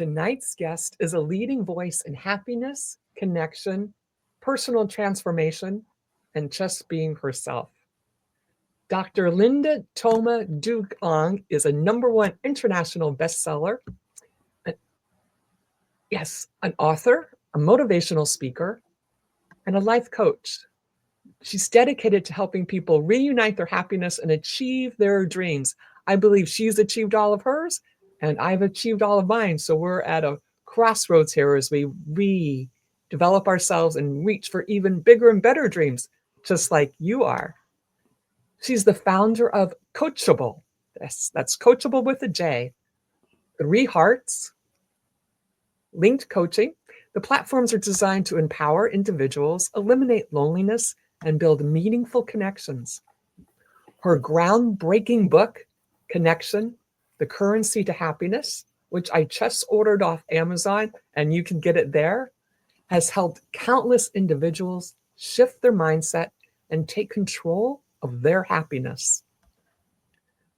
tonight's guest is a leading voice in happiness, connection, personal transformation, and just being herself. Dr. Linda Tomai Duong is a #1 international bestseller. Yes, an author, a motivational speaker, and a life coach. She's dedicated to helping people reunite their happiness and achieve their dreams. I believe she's achieved all of hers, and I've achieved all of mine. So we're at a crossroads here as we redevelop ourselves and reach for even bigger and better dreams, just like you are. She's the founder of Coachjable. That's Coachjable with a J. 3Hearts, linked coaching. The platforms are designed to empower individuals, eliminate loneliness, and build meaningful connections. Her groundbreaking book, Connection, The Currency to Happiness, which I just ordered off Amazon and you can get it there, has helped countless individuals shift their mindset and take control of their happiness.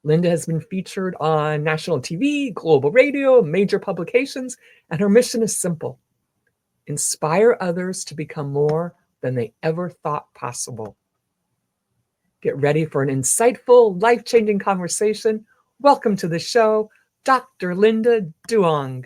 Linda has been featured on national TV, global radio, major publications, and her mission is simple: inspire others to become more than they ever thought possible. Get ready for an insightful, life-changing conversation. Welcome to the show, Dr. Linda Duong.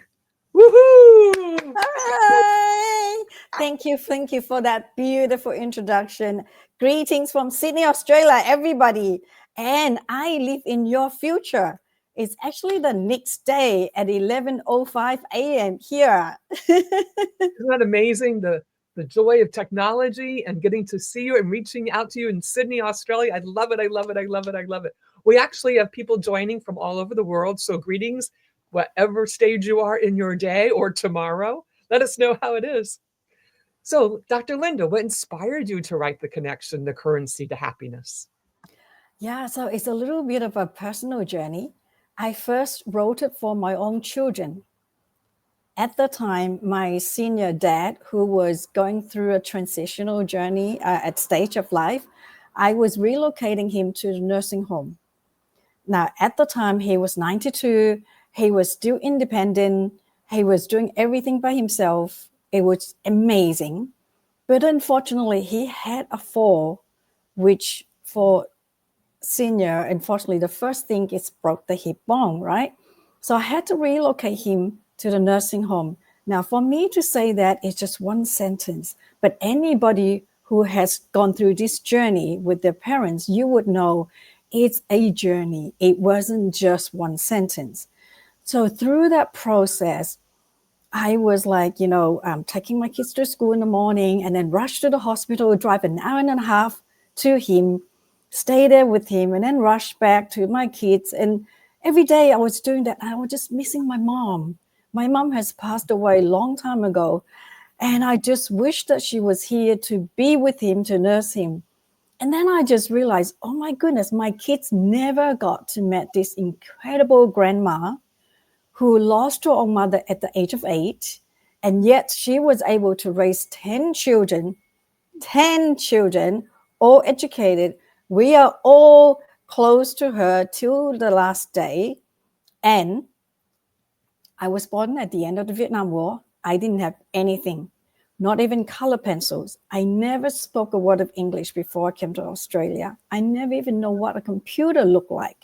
Woohoo! Hi! Thank you for that beautiful introduction. Greetings from Sydney, Australia, everybody. And I live in your future. It's actually the next day at 11:05 a.m. here. Isn't that amazing? The joy of technology and getting to see you and reaching out to you in Sydney, Australia. I love it. I love it. I love it. I love it. We actually have people joining from all over the world. So greetings, whatever stage you are in your day or tomorrow. Let us know how it is. So, Dr. Linda, what inspired you to write The Connection, The Currency to Happiness? Yeah, so it's a little bit of a personal journey. I first wrote it for my own children. At the time, my senior dad, who was going through a transitional journey at stage of life, I was relocating him to the nursing home. Now, at the time, he was 92. He was still independent. He was doing everything by himself. It was amazing. But unfortunately, he had a fall, which for senior, unfortunately, the first thing is broke the hip bone, right? So I had to relocate him to the nursing home. Now, for me to say that is just one sentence, but anybody who has gone through this journey with their parents, you would know it's a journey. It wasn't just one sentence. So through that process, I was like, taking my kids to school in the morning and then rush to the hospital, drive an hour and a half to him, stay there with him, and then rush back to my kids. And every day I was doing that. I was just missing my mom. My mom has passed away a long time ago. And I just wish that she was here to be with him, to nurse him. And then I just realized, oh my goodness, my kids never got to meet this incredible grandma who lost her own mother at the age of 8. And yet she was able to raise 10 children, all educated. We are all close to her till the last day. And I was born at the end of the Vietnam War. I didn't have anything, not even color pencils. I never spoke a word of English before I came to Australia. I never even know what a computer looked like.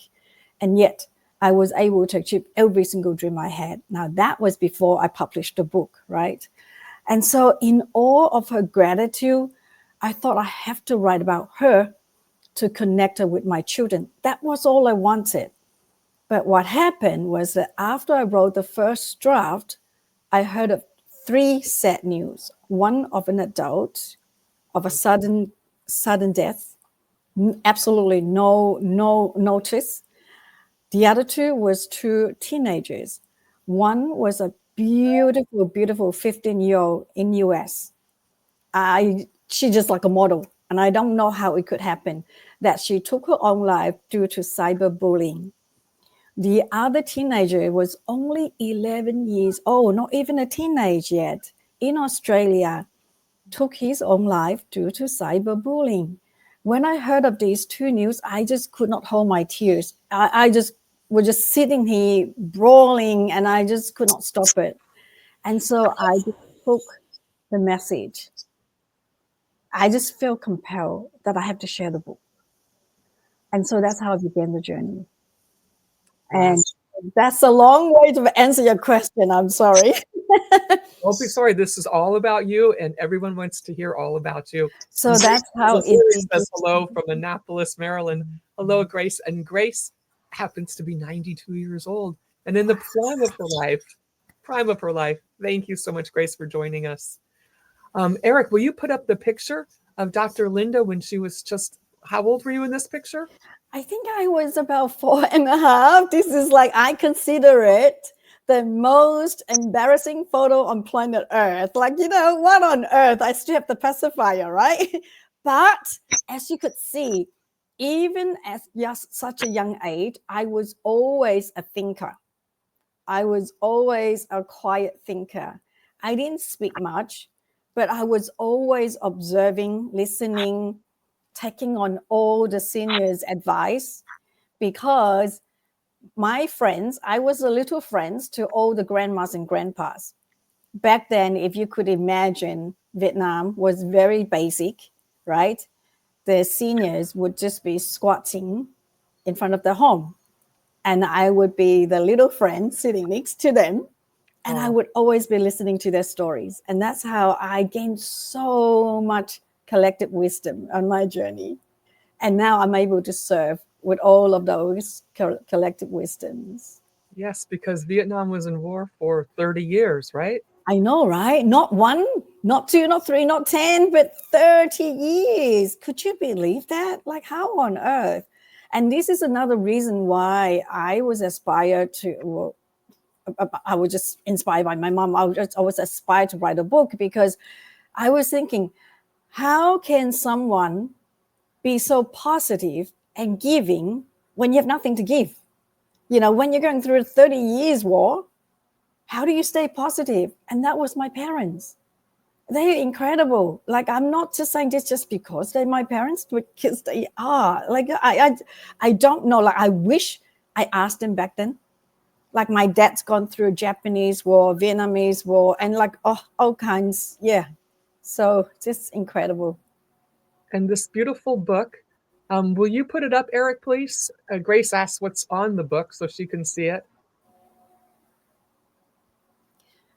And yet I was able to achieve every single dream I had. Now that was before I published the book, right? And so in awe of her gratitude, I thought I have to write about her to connect her with my children. That was all I wanted. But what happened was that after I wrote the first draft, I heard of 3 sad news. One of an adult, of a sudden death, absolutely no notice. The other 2 was 2 teenagers. One was a beautiful 15-year-old in US. She's just like a model. And I don't know how it could happen, that she took her own life due to cyberbullying. The other teenager was only 11 years old, not even a teenager yet, in Australia, took his own life due to cyberbullying. When I heard of these 2 news, I just could not hold my tears. I just were just sitting here brawling, and I just could not stop it. And so I just took the message. I just felt compelled that I have to share the book. And so that's how I began the journey. Wow. And that's a long way to answer your question. I'm sorry. Don't be sorry. This is all about you, and everyone wants to hear all about you. So that's how it says hello from Annapolis, Maryland. Hello, Grace. And Grace happens to be 92 years old and in the prime of her life. Prime of her life. Thank you so much, Grace, for joining us. Eric, will you put up the picture of Dr. Linda when she was just, how old were you in this picture? I think I was about 4.5. This is like, I consider it the most embarrassing photo on planet Earth. Like, what on earth? I still have the pacifier, right? But as you could see, even at just such a young age, I was always a thinker. I was always a quiet thinker. I didn't speak much, but I was always observing, listening, taking on all the seniors' advice, because my friends, I was a little friends to all the grandmas and grandpas. Back then, if you could imagine, Vietnam was very basic, right? The seniors would just be squatting in front of the home. And I would be the little friend sitting next to them. And I would always be listening to their stories. And that's how I gained so much collective wisdom on my journey. And now I'm able to serve with all of those collective wisdoms. Yes, because Vietnam was in war for 30 years, right? I know, right? Not 1, not 2, not 3, not 10, but 30 years. Could you believe that? Like, how on earth? And this is another reason why I was inspired to, well, I was just inspired by my mom. I was aspired to write a book, because I was thinking, how can someone be so positive and giving when you have nothing to give? When you're going through a 30 years war, how do you stay positive? And that was my parents. They're incredible. Like, I'm not just saying this just because they're my parents, because they are. Like, I don't know. Like, I wish I asked them back then. Like, my dad's gone through Japanese war, Vietnamese war, and like, all kinds. Yeah. So just incredible. And this beautiful book, will you put it up, Eric, please? Grace asked what's on the book so she can see it.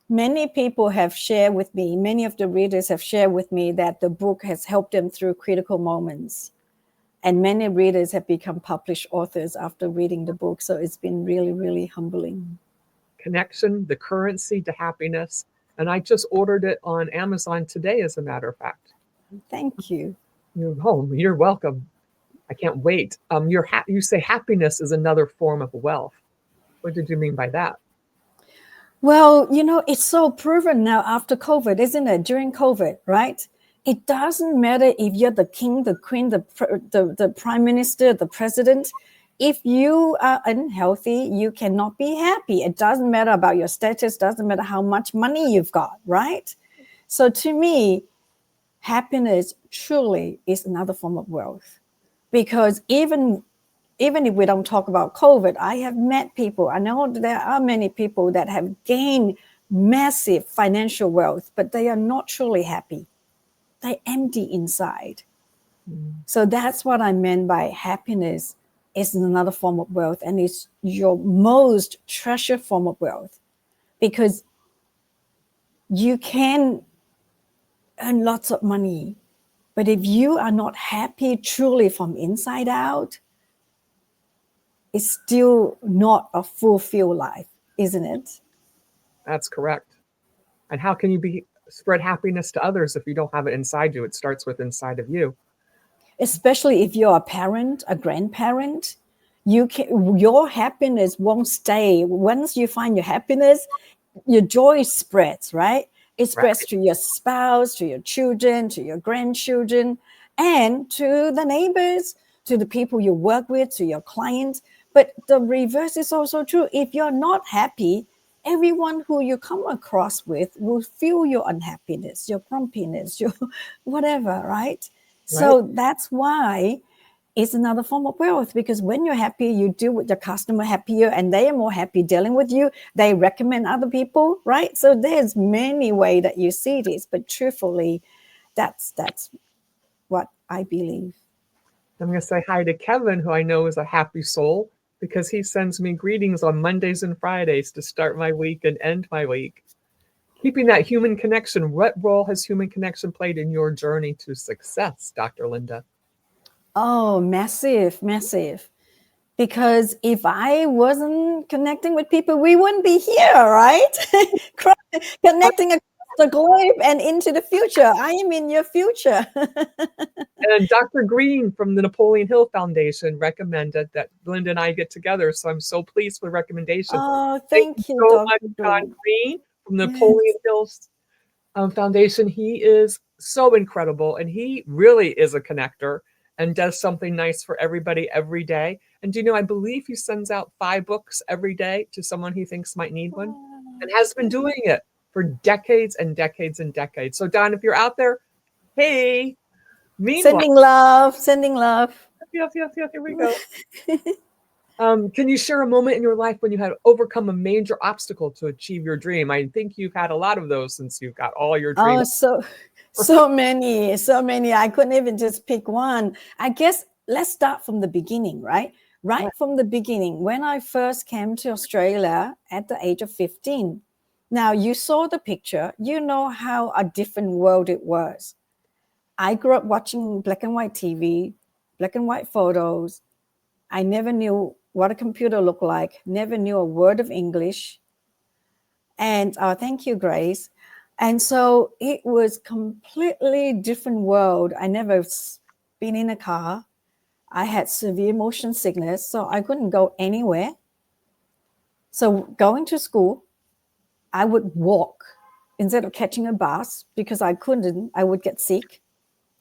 Many people have shared with me, many of the readers have shared with me that the book has helped them through critical moments. And many readers have become published authors after reading the book. So it's been really, really humbling. Connection, the currency to happiness. And I just ordered it on Amazon today, as a matter of fact. Thank you. You're home. You're welcome. I can't wait. You say happiness is another form of wealth. What did you mean by that? Well, it's so proven now after COVID, isn't it? During COVID, right? It doesn't matter if you're the king, the queen, the prime minister, the president. If you are unhealthy, you cannot be happy. It doesn't matter about your status, doesn't matter how much money you've got, right? So to me, happiness truly is another form of wealth. Because even if we don't talk about COVID, I have met people, I know there are many people that have gained massive financial wealth, but they are not truly happy. They're empty inside. So that's what I meant by happiness is another form of wealth, and it's your most treasured form of wealth, because you can earn lots of money, but if you are not happy truly from inside out, it's still not a fulfilled life, isn't it? That's correct. And how can you spread happiness to others if you don't have it inside you? It starts with inside of you. Especially if you're a parent, a grandparent, your happiness won't stay. Once you find your happiness, your joy spreads, right? It spreads to your spouse, to your children, to your grandchildren, and to the neighbors, to the people you work with, to your clients. But the reverse is also true. If you're not happy, everyone who you come across with will feel your unhappiness, your grumpiness, your whatever, right? So that's why is another form of wealth, because when you're happy, you deal with your customer happier and they are more happy dealing with you. They recommend other people, right? So there's many ways that you see this, but truthfully, that's what I believe. I'm going to say hi to Kevin, who I know is a happy soul, because he sends me greetings on Mondays and Fridays to start my week and end my week. Keeping that human connection, what role has human connection played in your journey to success, Dr. Linda? Oh, massive, massive. Because if I wasn't connecting with people, we wouldn't be here, right? Connecting across the globe and into the future. I am in your future. And Dr. Green from the Napoleon Hill Foundation recommended that Linda and I get together. So I'm so pleased with the recommendation. Oh, Thank you thank you, so Dr. much, John Duong. Green from the Yes. Napoleon Hill Foundation. He is so incredible, and he really is a connector and does something nice for everybody every day. And do you know, I believe he sends out 5 books every day to someone he thinks might need one, and has been doing it for decades and decades and decades. So Don, if you're out there, hey, meanwhile, Sending love, sending love. yes, here we go. Can you share a moment in your life when you had overcome a major obstacle to achieve your dream? I think you've had a lot of those since you've got all your Oh, dreams. so many. I couldn't even just pick one. I guess let's start from the beginning, right? Right from the beginning, when I first came to Australia at the age of 15. Now, you saw the picture, you know how a different world it was. I grew up watching black and white TV, black and white photos. I never knew what a computer looked like, never knew a word of English. And thank you, Grace. And so it was completely different world. I never been in a car. I had severe motion sickness, so I couldn't go anywhere. So going to school, I would walk instead of catching a bus because I couldn't. I would get sick.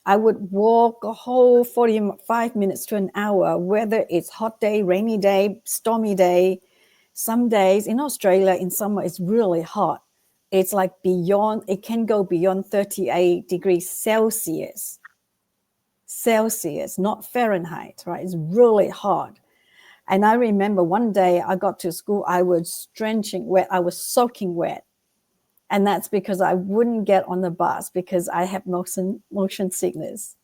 I would walk a whole 45 minutes to an hour, whether it's hot day, rainy day, stormy day. Some days in Australia in summer, it's really hot. It's like beyond, it can go beyond 38 degrees Celsius, not Fahrenheit, right? It's really hot. And I remember one day I got to school, I was drenching wet, I was soaking wet. And that's because I wouldn't get on the bus because I have motion sickness.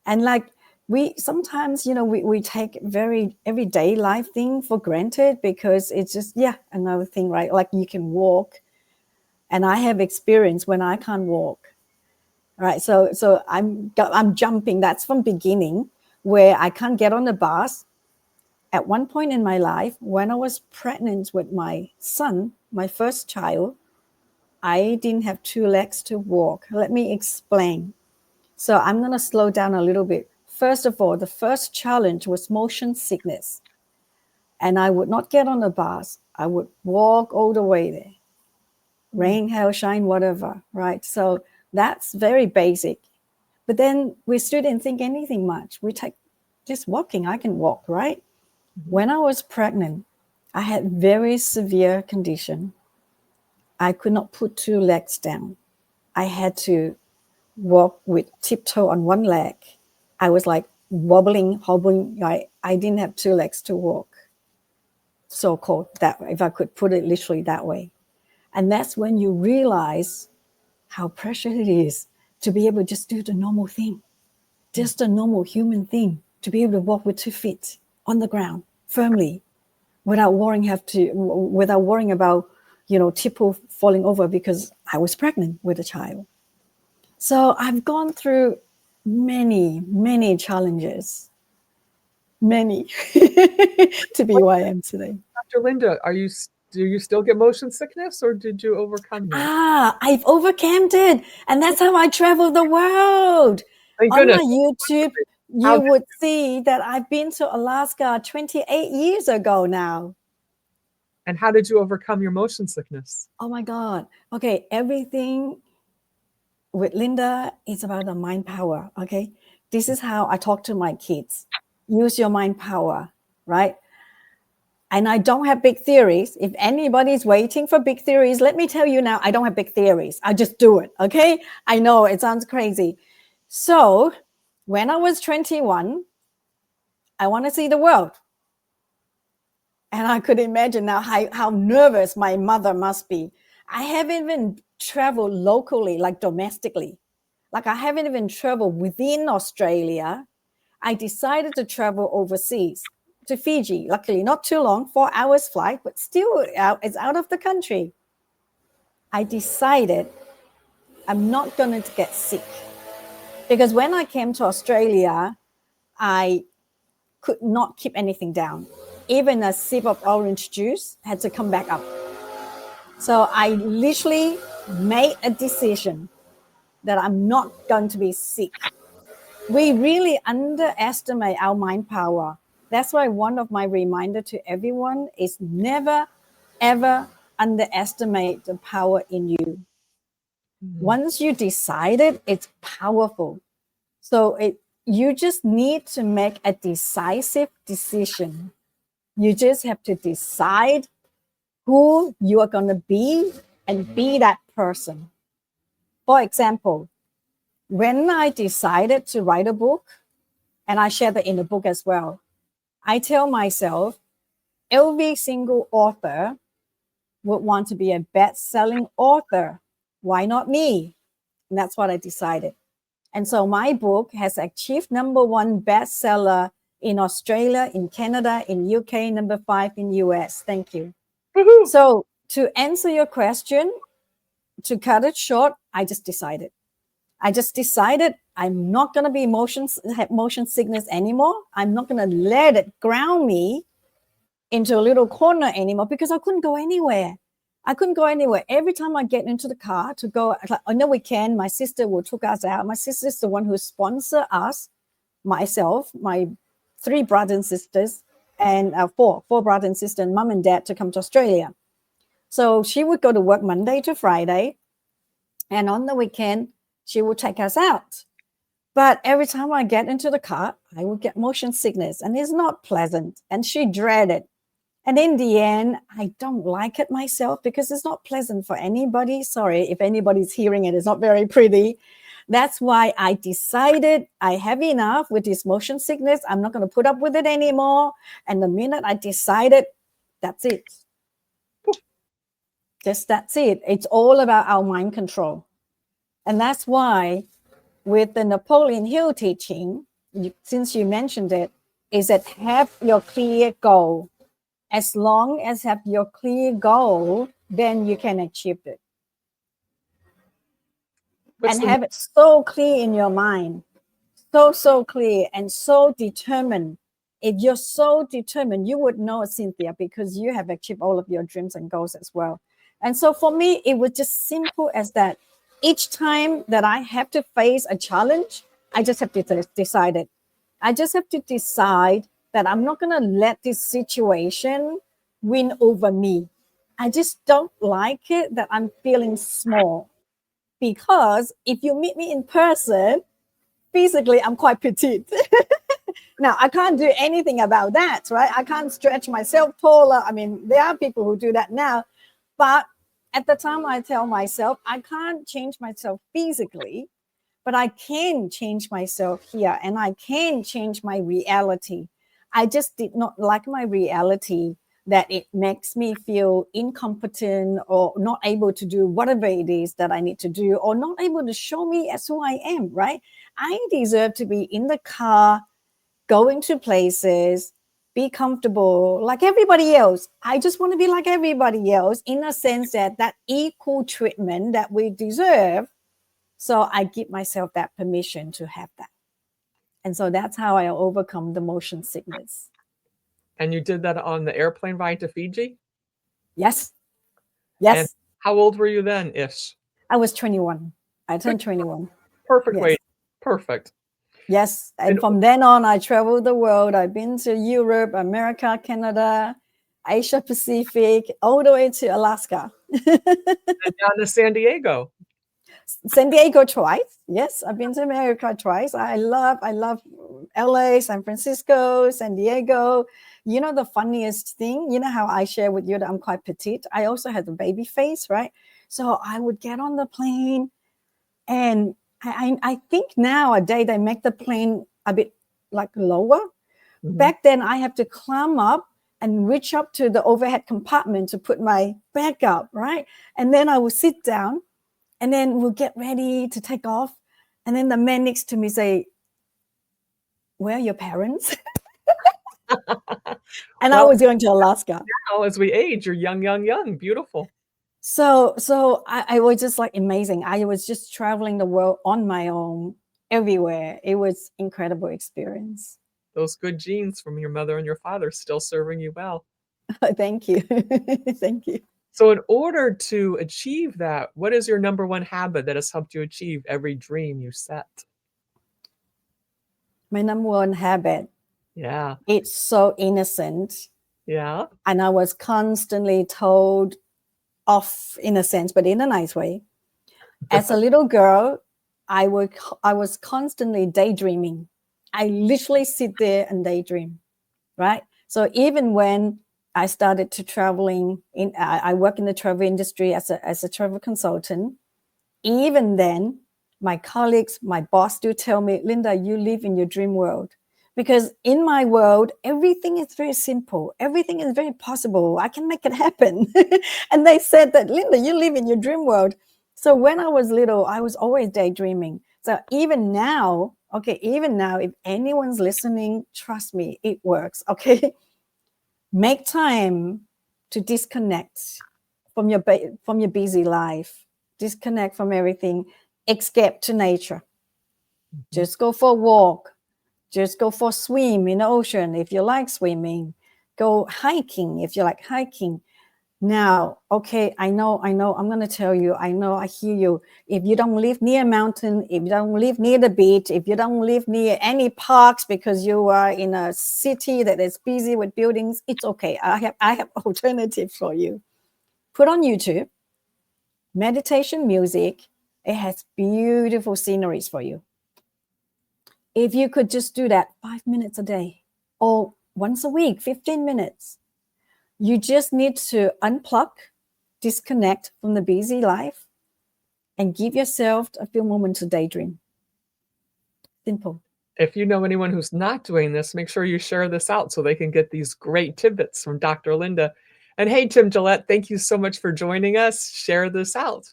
And like we sometimes, we take very everyday life thing for granted because it's just, another thing, right? Like you can walk. And I have experience when I can't walk, right? So I'm jumping. That's from beginning where I can't get on the bus. At one point in my life, when I was pregnant with my son, my first child, I didn't have 2 legs to walk. Let me explain. So I'm going to slow down a little bit. First of all, the first challenge was motion sickness. And I would not get on the bus. I would walk all the way there. Rain, hail, shine, whatever, right? So that's very basic. But then we still didn't think anything much. We take just walking. I can walk, right? When I was pregnant, I had very severe condition. I could not put 2 legs down. I had to walk with tiptoe on one leg. I was like wobbling, hobbling. I didn't have 2 legs to walk. So called that, if I could put it literally that way. And that's when you realize how precious it is to be able to just do the normal thing, just a normal human thing, to be able to walk with 2 feet on the ground firmly without worrying about, tipple falling over because I was pregnant with a child. So I've gone through many, many challenges, many, to be who I am today. Dr. Linda, do you still get motion sickness, or did you overcome that? I've overcome it. And that's how I travel the world. Thank On goodness. my YouTube, you would see that I've been to Alaska 28 years ago now. And how did you overcome your motion sickness? Oh my God. Okay, everything with Linda is about the mind power, okay? This is how I talk to my kids. Use your mind power, right? And I don't have big theories. If anybody's waiting for big theories, let me tell you now, I don't have big theories. I just do it, okay? I know it sounds crazy. So when I was 21, I want to see the world. And I could imagine now how nervous my mother must be. I haven't even traveled locally, like domestically. Like I haven't even traveled within Australia. I decided to travel overseas to Fiji. Luckily, not too long, 4 hours flight, but still it's out of the country. I decided I'm not going to get sick. Because when I came to Australia, I could not keep anything down. Even a sip of orange juice had to come back up. So I literally made a decision that I'm not going to be sick. We really underestimate our mind power. That's why one of my reminder to everyone is never, ever underestimate the power in you. Once you decide it, it's powerful. So you just need to make a decisive decision. You just have to decide who you are going to be and be that person. For example, when I decided to write a book, and I share that in the book as well, I tell myself every single author would want to be a best-selling author. Why not me? And that's what I decided. And so my book has achieved #1 bestseller in Australia, in Canada, in UK, #5 in US. Thank you. Woohoo! So to answer your question, to cut it short, I just decided I'm not going to be have motion sickness anymore. I'm not going to let it ground me into a little corner anymore because I couldn't go anywhere. Every time I get into the car to go, like, on the weekend, my sister will take us out. My sister's the one who sponsors us, myself, my 3 brothers and sisters, and 4 brothers and sisters, and mom and dad to come to Australia. So she would go to work Monday to Friday. And on the weekend, she would take us out. But every time I get into the car, I would get motion sickness, and it's not pleasant. And she dreaded. And in the end, I don't like it myself because it's not pleasant for anybody. Sorry if anybody's hearing it. It's not very pretty. That's why I decided I have enough with this motion sickness. I'm not going to put up with it anymore. And the minute I decided, that's it. That's it. It's all about our mind control. And that's why with the Napoleon Hill teaching, since you mentioned it, is that have your clear goal. As long as have your clear goal, then you can achieve it. And have it so clear in your mind, so clear and so determined. If you're so determined, you would know, Cynthia, because you have achieved all of your dreams and goals as well. And so for me, it was just simple as that. Each time that I have to face a challenge, I just have to decide it. I just have to decide that I'm not going to let this situation win over me. I just don't like it that I'm feeling small. Because if you meet me in person, physically, I'm quite petite. Now, I can't do anything about that, right? I can't stretch myself taller. I mean, there are people who do that now. But at the time, I tell myself, I can't change myself physically, but I can change myself here and I can change my reality. I just did not like my reality that it makes me feel incompetent or not able to do whatever it is that I need to do or not able to show me as who I am, right? I deserve to be in the car, going to places, be comfortable like everybody else. I just want to be like everybody else in a sense that equal treatment that we deserve. So I give myself that permission to have that. And so that's how I overcome the motion sickness. And you did that on the airplane ride to Fiji? Yes. And how old were you then, ish? I was 21. I turned 21. Perfect way. Perfect. Yes. And from then on, I traveled the world. I've been to Europe, America, Canada, Asia Pacific, all the way to Alaska. And down to San Diego. San Diego twice. Yes, I've been to America twice. I love LA, San Francisco, San Diego. You know, the funniest thing, you know how I share with you that I'm quite petite. I also had the baby face, right? So I would get on the plane and I think nowadays they make the plane a bit like lower. Mhm. Back then, I have to climb up and reach up to the overhead compartment to put my bag up, right? And then I will sit down, and then we'll get ready to take off. And then the man next to me say, "Where are your parents?" And I Well, was going to Alaska. now as we age, you're young, young, young. Beautiful. So I was just like amazing. I was just traveling the world on my own everywhere. It was incredible experience. Those good genes from your mother and your father still serving you well. Thank you. Thank you. So in order to achieve that, what is your number one habit that has helped you achieve every dream you set? My number one habit, Yeah. it's so innocent. Yeah. And I was constantly told off in a sense, but in a nice way. As a little girl, I was constantly daydreaming. I literally sit there and daydream, right? So even when I started to traveling I work in the travel industry as a travel consultant. Even then, my colleagues, my boss do tell me, Linda, you live in your dream world. Because in my world, everything is very simple. Everything is very possible. I can make it happen. And they said that, Linda, you live in your dream world. So when I was little, I was always daydreaming. So even now, if anyone's listening, trust me, it works. Okay. Make time to disconnect from your busy life. Disconnect from everything, escape to nature. Just go for a walk. Just go for a swim in the ocean if you like swimming. Go hiking if you like hiking. Now, okay, I know, I'm going to tell you, I hear you. If you don't live near a mountain, if you don't live near the beach, if you don't live near any parks because you are in a city that is busy with buildings, it's okay. I have alternatives for you. Put on YouTube, meditation music. It has beautiful sceneries for you. If you could just do that 5 minutes a day or once a week, 15 minutes, you just need to unplug, disconnect from the busy life, and give yourself a few moments to daydream. Simple. If you know anyone who's not doing this, make sure you share this out so they can get these great tidbits from Dr. Linda. And hey, Tim Gillette, thank you so much for joining us. Share this out.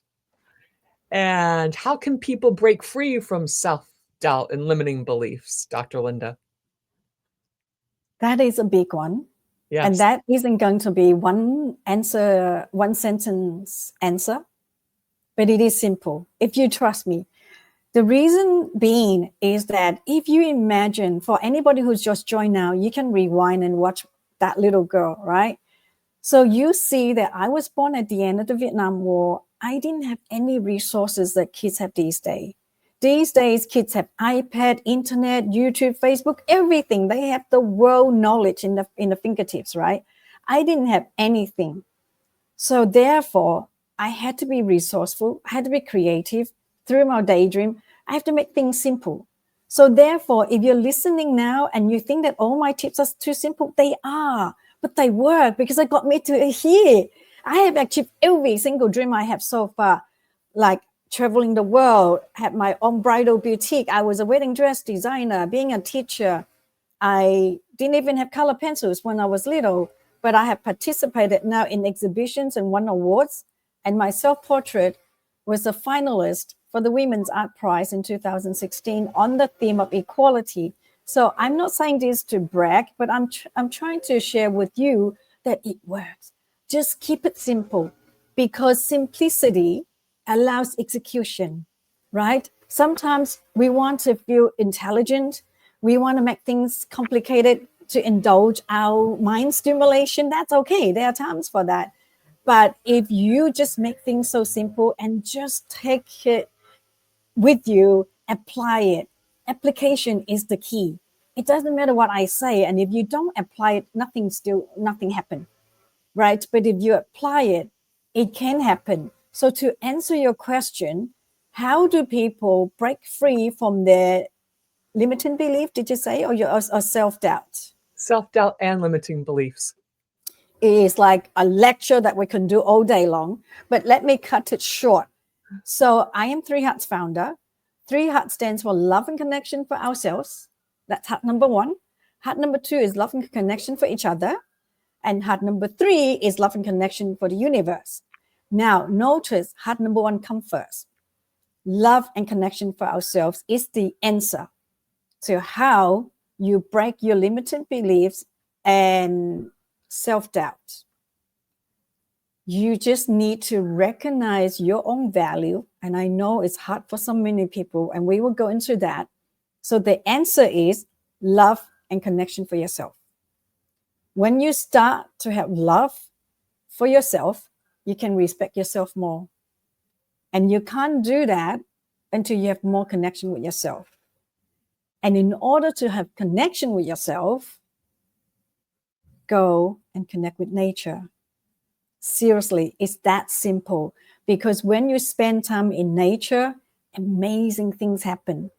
And how can people break free from self-doubt and limiting beliefs, Dr. Linda? That is a big one. Yes. And that isn't going to be one sentence answer, but it is simple. If you trust me, the reason being is that if you imagine, for anybody who's just joined now, you can rewind and watch that little girl, right? So you see that I was born at the end of the Vietnam War. I didn't have any resources that kids have these days. These days, kids have iPad, internet, YouTube, Facebook, everything. They have the world knowledge in the fingertips, right? I didn't have anything. So therefore, I had to be resourceful. I had to be creative. Through my daydream, I have to make things simple. So therefore, if you're listening now and you think that all my tips are too simple, they are, but they work because they got me to here. I have achieved every single dream I have so far, like traveling the world, had my own bridal boutique. I was a wedding dress designer, being a teacher. I didn't even have color pencils when I was little, but I have participated now in exhibitions and won awards. And my self-portrait was a finalist for the Women's Art Prize in 2016 on the theme of equality. So I'm not saying this to brag, but I'm trying to share with you that it works. Just keep it simple, because simplicity allows execution, right? Sometimes we want to feel intelligent. We want to make things complicated to indulge our mind stimulation. That's okay. There are times for that. But if you just make things so simple and just take it with you, apply it. Application is the key. It doesn't matter what I say. And if you don't apply it, nothing happens, right? But if you apply it, it can happen. So to answer your question, how do people break free from their limiting belief, did you say, or self-doubt? Self-doubt and limiting beliefs. It is like a lecture that we can do all day long, but let me cut it short. So I am 3Hearts founder. 3Hearts stands for love and connection for ourselves. That's heart number one. Heart number 2 is love and connection for each other. And heart number 3 is love and connection for the universe. Now, notice heart number 1 comes first. Love and connection for ourselves is the answer to how you break your limited beliefs and self-doubt. You just need to recognize your own value. And I know it's hard for so many people, and we will go into that. So the answer is love and connection for yourself. When you start to have love for yourself, you can respect yourself more. And you can't do that until you have more connection with yourself. And in order to have connection with yourself, go and connect with nature. Seriously, it's that simple. Because when you spend time in nature, amazing things happen.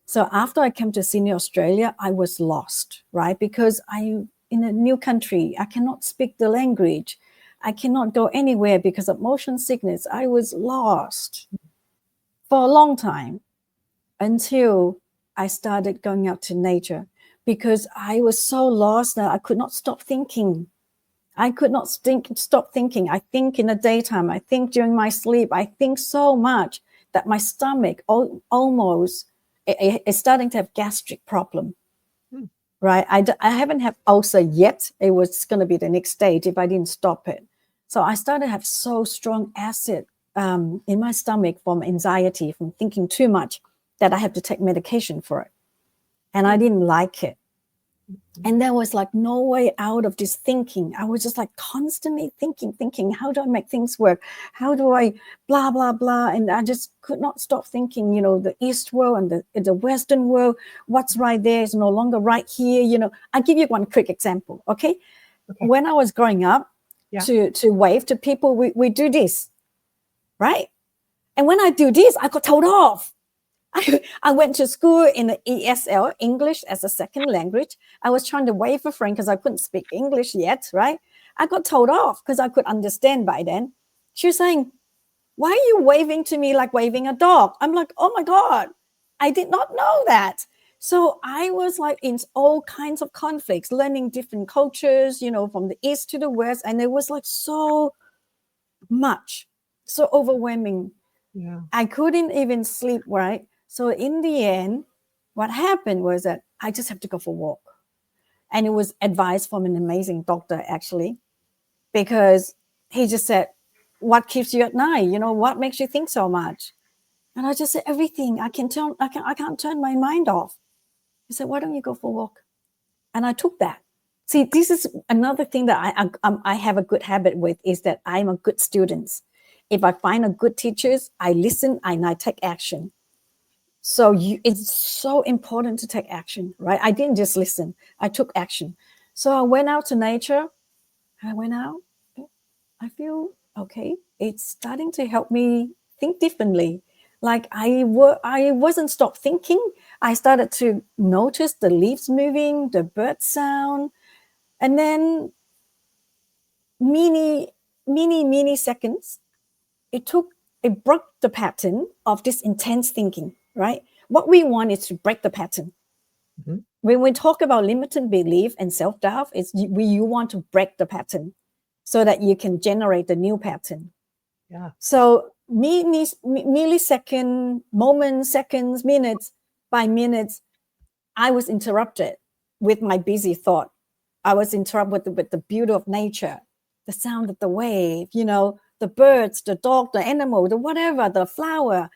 So after I came to Sydney, Australia, I was lost, right? Because I'm in a new country. I cannot speak the language. I cannot go anywhere because of motion sickness. I was lost for a long time until I started going out to nature, because I was so lost that I could not stop thinking. I could not stop thinking. I think in the daytime. I think during my sleep. I think so much that my stomach almost is starting to have gastric problem. Right? I haven't had ulcer yet. It was going to be the next stage if I didn't stop it. So I started to have so strong acid in my stomach from anxiety, from thinking too much, that I had to take medication for it. And I didn't like it. And there was like no way out of this thinking. I was just like constantly thinking, how do I make things work? How do I blah, blah, blah? And I just could not stop thinking, the East world and the Western world, what's right there is no longer right here. I'll give you one quick example, okay? When I was growing up, to wave to people, we do this, right? And when I do this, I got told off. I went to school in the ESL, English as a second language. I was trying to wave a friend because I couldn't speak English yet, right? I got told off because I could understand by then. She was saying, why are you waving to me like waving a dog? I'm like, oh my God, I did not know that. So I was like in all kinds of conflicts, learning different cultures, from the East to the West. And it was like so much, so overwhelming. Yeah. I couldn't even sleep, right? So in the end, what happened was that I just have to go for a walk. And it was advice from an amazing doctor, actually, because he just said, what keeps you at night? What makes you think so much? And I just said, everything. I can't turn my mind off. He said, why don't you go for a walk? And I took that. See, this is another thing that I have a good habit with, is that I'm a good student. If I find a good teachers, I listen and I take action. So it's so important to take action, right? I didn't just listen. I took action. So I went out to nature. I went out. I feel okay. It's starting to help me think differently. Like I wasn't stopped thinking. I started to notice the leaves moving, the bird sound, and then mini seconds, it broke the pattern of this intense thinking, right? What we want is to break the pattern. Mm-hmm. When we talk about limited belief and self-doubt, you want to break the pattern so that you can generate the new pattern. Yeah. So millisecond, moments, seconds, minutes by minutes, I was interrupted with my busy thought. I was interrupted with the beauty of nature, the sound of the wave, the birds, the dog, the animal, the whatever, the flower.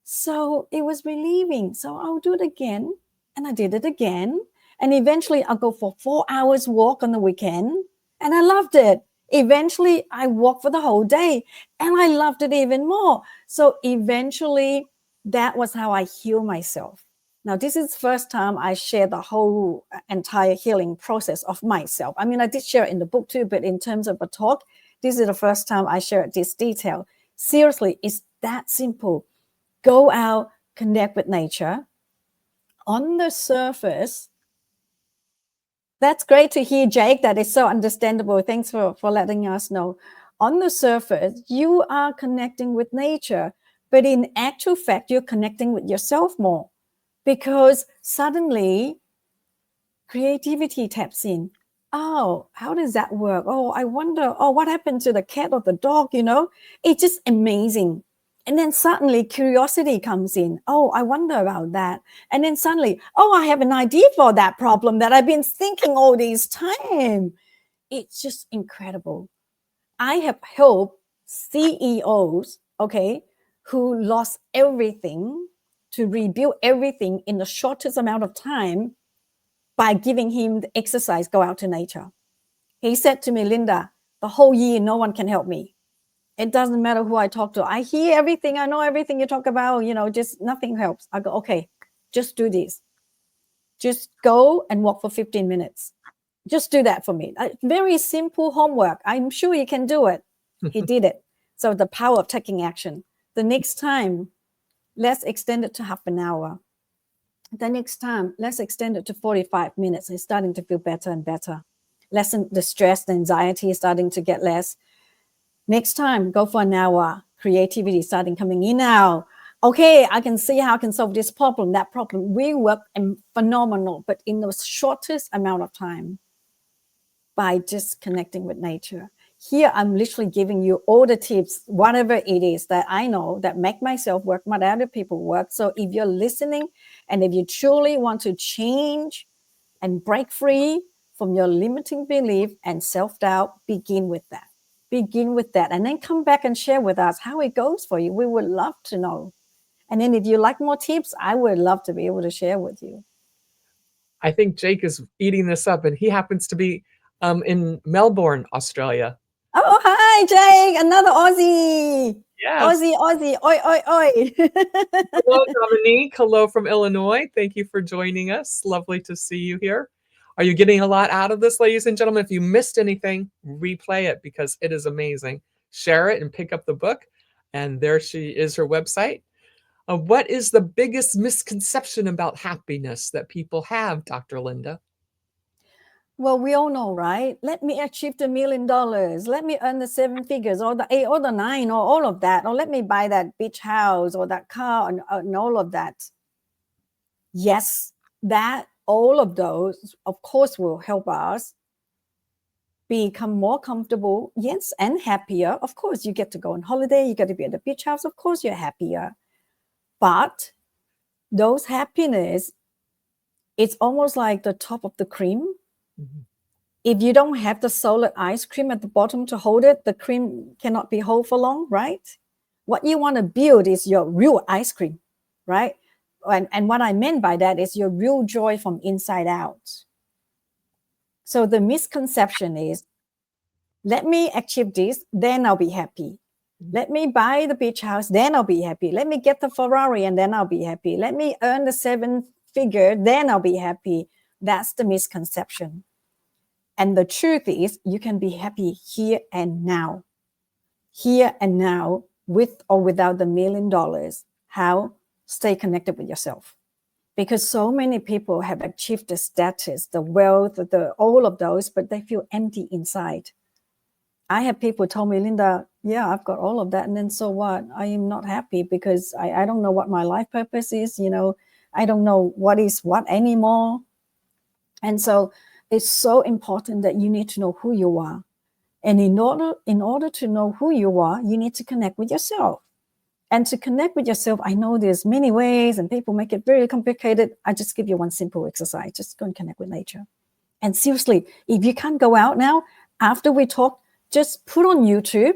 So it was relieving. So I'll do it again. And I did it again. And eventually I'll go for 4 hours walk on the weekend. And I loved it. Eventually I walked for the whole day and I loved it even more. So eventually that was how I healed myself. Now, this is the first time I share the whole entire healing process of myself. I mean, I did share it in the book too, but in terms of a talk, this is the first time I shared this detail. Seriously, it's that simple. Go out, connect with nature. On the surface, that's great to hear, Jake. That is so understandable. Thanks for letting us know. On the surface, you are connecting with nature, but in actual fact, you're connecting with yourself more, because suddenly creativity taps in. Oh, how does that work? Oh, I wonder, oh, what happened to the cat or the dog? It's just amazing. And then suddenly curiosity comes in. Oh, I wonder about that. And then suddenly, oh, I have an idea for that problem that I've been thinking all this time. It's just incredible. I have helped CEOs, okay, who lost everything to rebuild everything in the shortest amount of time by giving him the exercise, go out to nature. He said to me, Linda, the whole year, no one can help me. It doesn't matter who I talk to. I hear everything. I know everything you talk about, just nothing helps. I go, okay, just do this. Just go and walk for 15 minutes. Just do that for me. Very simple homework. I'm sure you can do it. He did it. So the power of taking action. The next time, let's extend it to half an hour. The next time, let's extend it to 45 minutes. It's starting to feel better and better. Lessen the stress, the anxiety is starting to get less. Next time, go for an hour. Creativity starting coming in now. Okay, I can see how I can solve this problem, that problem. We work phenomenal, but in the shortest amount of time by just connecting with nature. Here, I'm literally giving you all the tips, whatever it is that I know that make myself work, make other people work. So if you're listening and if you truly want to change and break free from your limiting belief and self-doubt, begin with that. Begin with that. And then come back and share with us how it goes for you. We would love to know. And then if you like more tips, I would love to be able to share with you. I think Jake is eating this up, and he happens to be in Melbourne, Australia. Oh, hi, Jake. Another Aussie. Yes. Aussie. Oi, oi, oi. Hello, Dominique. Hello from Illinois. Thank you for joining us. Lovely to see you here. Are you getting a lot out of this, ladies and gentlemen? If you missed anything, replay it because it is amazing. Share it and pick up the book. And there she is, her website. What is the biggest misconception about happiness that people have, Dr. Linda? Well, we all know, right? Let me achieve $1 million. Let me earn the 7 figures or the 8 or the 9 or all of that. Or let me buy that beach house or that car and all of that. Yes, all of those, of course, will help us become more comfortable, yes, and happier. Of course, you get to go on holiday. You get to be at the beach house. Of course, you're happier. But those happiness, it's almost like the top of the cream. Mm-hmm. If you don't have the solid ice cream at the bottom to hold it, the cream cannot be held for long, right? What you want to build is your real ice cream, right? And what I meant by that is your real joy from inside out. So the misconception is, let me achieve this, then I'll be happy. Let me buy the beach house, then I'll be happy. Let me get the Ferrari, and then I'll be happy. Let me earn the 7 figure, then I'll be happy. That's the misconception. And the truth is, you can be happy here and now. Here and now, with or without the $1 million. How? Stay connected with yourself. Because so many people have achieved the status, the wealth, all of those, but they feel empty inside. I have people tell me, Linda, yeah, I've got all of that. And then so what? I am not happy because I don't know what my life purpose is. I don't know what is what anymore. And so it's so important that you need to know who you are. And in order to know who you are, you need to connect with yourself. And to connect with yourself, I know there's many ways and people make it very complicated. I just give you one simple exercise. Just go and connect with nature. And seriously, if you can't go out now, after we talk, just put on YouTube,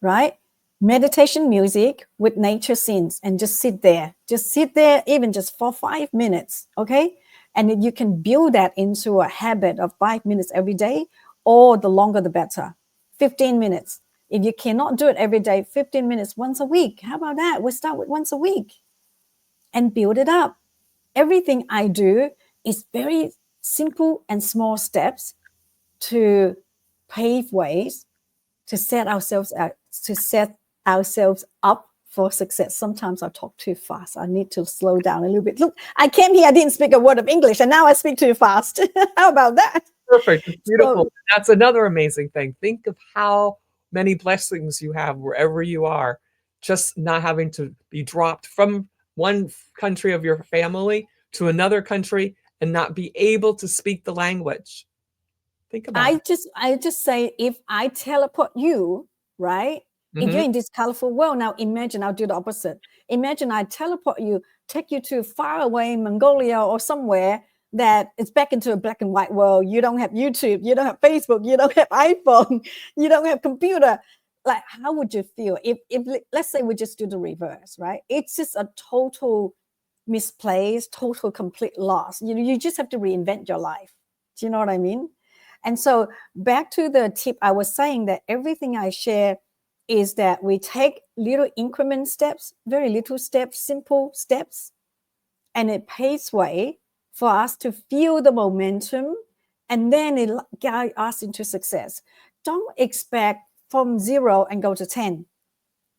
right? Meditation music with nature scenes and just sit there. Just sit there even just for 5 minutes, okay? And if you can build that into a habit of 5 minutes every day, or the longer the better, 15 minutes. If you cannot do it every day, 15 minutes once a week. How about that? We start with once a week and build it up. Everything I do is very simple and small steps to pave ways to set ourselves up for success. Sometimes I talk too fast. I need to slow down a little bit. Look, I came here, I didn't speak a word of English, and now I speak too fast. How about that? Perfect. It's beautiful. That's another amazing thing. Think of how many blessings you have wherever you are, just not having to be dropped from one country of your family to another country and not be able to speak the language? Think about it. I just say, if I teleport you, right? If you're in this colorful world, now imagine I'll do the opposite. Imagine I teleport you, take you to far away Mongolia or somewhere that it's back into a black and white world. You don't have YouTube, you don't have Facebook, you don't have iPhone, you don't have computer. Like, how would you feel if let's say we just do the reverse, right? It's just a total misplaced, total complete loss. You just have to reinvent your life. Do you know what I mean? And so back to the tip, I was saying that everything I share is that we take little increment steps, very little steps, simple steps, and it paves way for us to feel the momentum, and then it guides us into success. Don't expect from 0 and go to 10.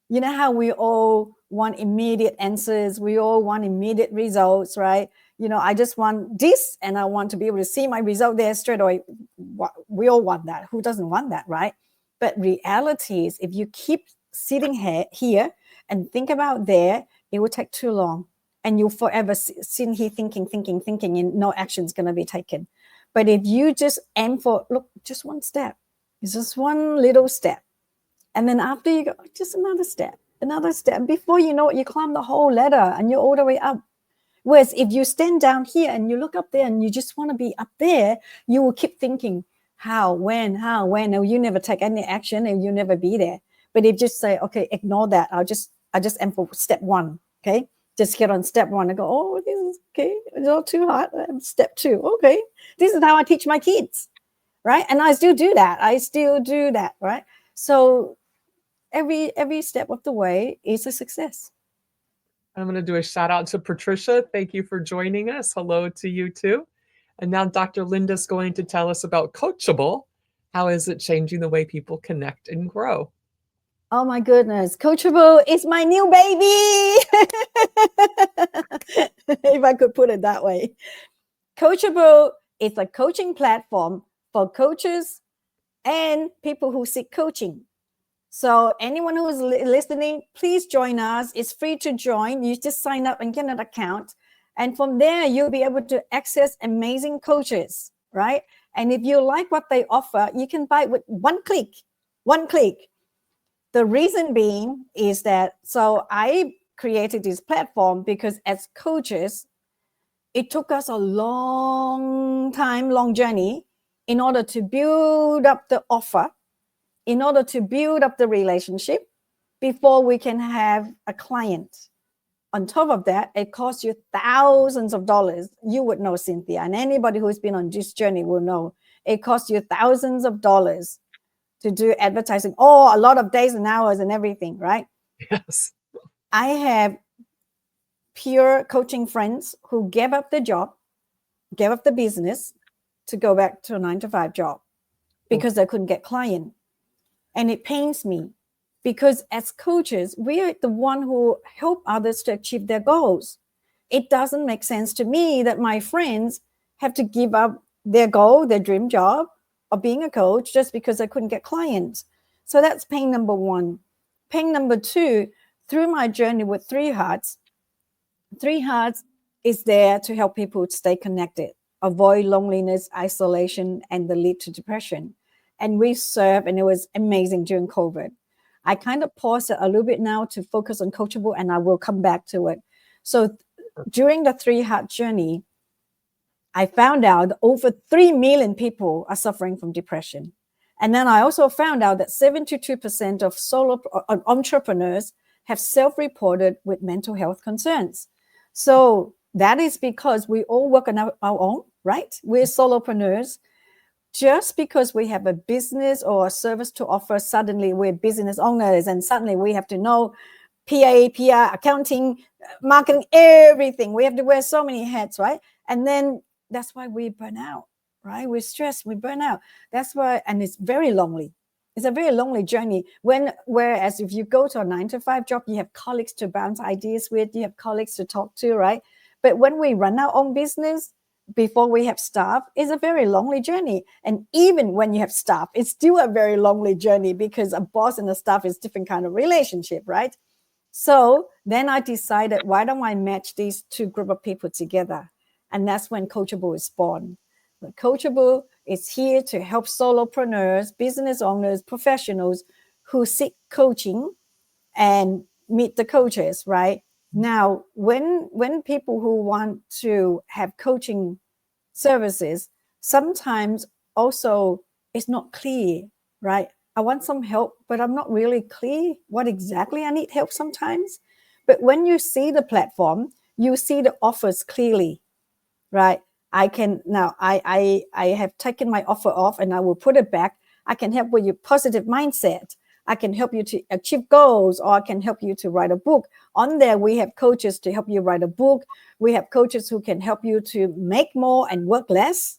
You know how we all want immediate answers, we all want immediate results, right? I just want this and I want to be able to see my result there straight away. We all want that. Who doesn't want that, right? But reality is, if you keep sitting here and think about there, it will take too long. And you'll forever sit here thinking, and no action is going to be taken. But if you just aim for, look, just one step. It's just one little step. And then after you go, just another step. Before you know it, you climb the whole ladder and you're all the way up. Whereas if you stand down here and you look up there and you just want to be up there, you will keep thinking, how, when, and you never take any action and you never be there. But if you just say, okay, ignore that. I just aim for step 1. Okay. Just get on step 1 and go, oh, this is okay. It's not too hard. Step 2. Okay. This is how I teach my kids. Right. And I still do that. Right. So every step of the way is a success. I'm going to do a shout out to Patricia. Thank you for joining us. Hello to you too. And now Dr. Linda's going to tell us about Coachjable. How is it changing the way people connect and grow? Oh my goodness. Coachjable is my new baby. If I could put it that way. Coachjable is a coaching platform for coaches and people who seek coaching. So anyone who's listening, please join us. It's free to join. You just sign up and get an account. And from there, you'll be able to access amazing coaches, right? And if you like what they offer, you can buy it with one click. The reason being is that, so I created this platform because as coaches, it took us a long journey in order to build up the offer, in order to build up the relationship before we can have a client. On top of that, it costs you thousands of dollars. You would know, Cynthia, and anybody who's been on this journey will know it costs you thousands of dollars to do advertising. Oh, a lot of days and hours and everything, right? Yes. I have pure coaching friends who gave up the job, gave up the business to go back to a 9-to-5 job because they couldn't get client. And it pains me because as coaches, we are the one who help others to achieve their goals. It doesn't make sense to me that my friends have to give up their goal, their dream job of being a coach just because they couldn't get clients. So that's pain number 1. Pain number 2, through my journey with 3Hearts, 3Hearts is there to help people stay connected, avoid loneliness, isolation, and the lead to depression. And we serve, and it was amazing during COVID. I kind of paused it a little bit now to focus on Coachjable, and I will come back to it. So during the 3Hearts journey, I found out that over 3 million people are suffering from depression. And then I also found out that 72% of solo entrepreneurs have self-reported with mental health concerns. So that is because we all work on our own, right? We're solopreneurs. Just because we have a business or a service to offer, suddenly we're business owners and suddenly we have to know PA, PR, accounting, marketing, everything. We have to wear so many hats, right? And then that's why we burn out, right? We're stressed, we burn out. That's why, and it's very lonely. It's a very lonely journey. Whereas if you go to a 9-to-5 job, you have colleagues to bounce ideas with, you have colleagues to talk to, right? But when we run our own business, before we have staff, it's a very lonely journey. And even when you have staff, it's still a very lonely journey because a boss and a staff is different kind of relationship, right? So then I decided, why don't I match these two group of people together? And that's when Coachable is born. But Coachable is here to help solopreneurs, business owners, professionals who seek coaching and meet the coaches, right? Now, when people who want to have coaching services, sometimes also it's not clear, right? I want some help, but I'm not really clear what exactly I need help sometimes. But when you see the platform, you see the offers clearly, right? I can now I have taken my offer off and I will put it back. I can help with your positive mindset. I can help you to achieve goals, or I can help you to write a book. On there, we have coaches to help you write a book. We have coaches who can help you to make more and work less.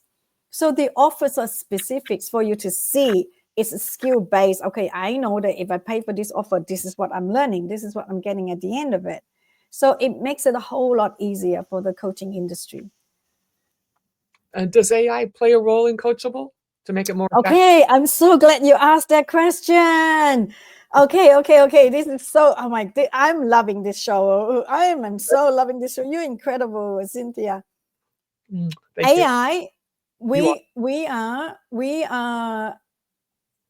So the offers are specifics for you to see. It's a skill based. Okay, I know that if I pay for this offer, this is what I'm learning. This is what I'm getting at the end of it. So it makes it a whole lot easier for the coaching industry. Does AI play a role in Coachable to make it more effective? Okay, I'm so glad you asked that question. Okay. This is so, oh my, I'm loving this show. I'm so loving this show. You're incredible, Cynthia. Thank you. AI, we are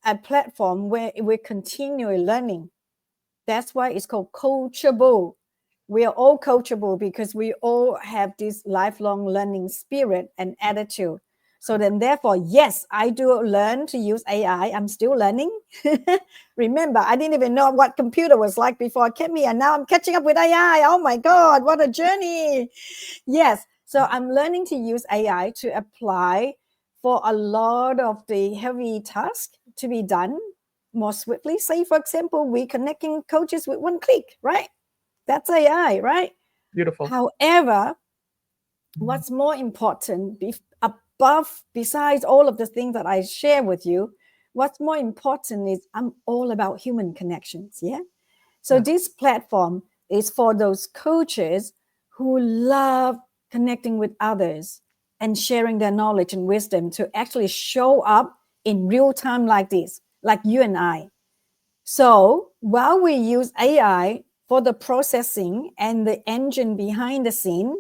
a platform where we're continually learning. That's why it's called Coachable. We are all coachable because we all have this lifelong learning spirit and attitude. So then therefore, yes, I do learn to use AI. I'm still learning. Remember, I didn't even know what computer was like before I came here. Now I'm catching up with AI. Oh my God, what a journey. Yes. So I'm learning to use AI to apply for a lot of the heavy tasks to be done more swiftly. Say, for example, we're connecting coaches with one click, right? That's AI, right? Beautiful. However, what's more important, besides all of the things that I share with you, what's more important is I'm all about human connections, yeah? So this platform is for those coaches who love connecting with others and sharing their knowledge and wisdom to actually show up in real time like this, like you and I. So while we use AI for the processing and the engine behind the scene,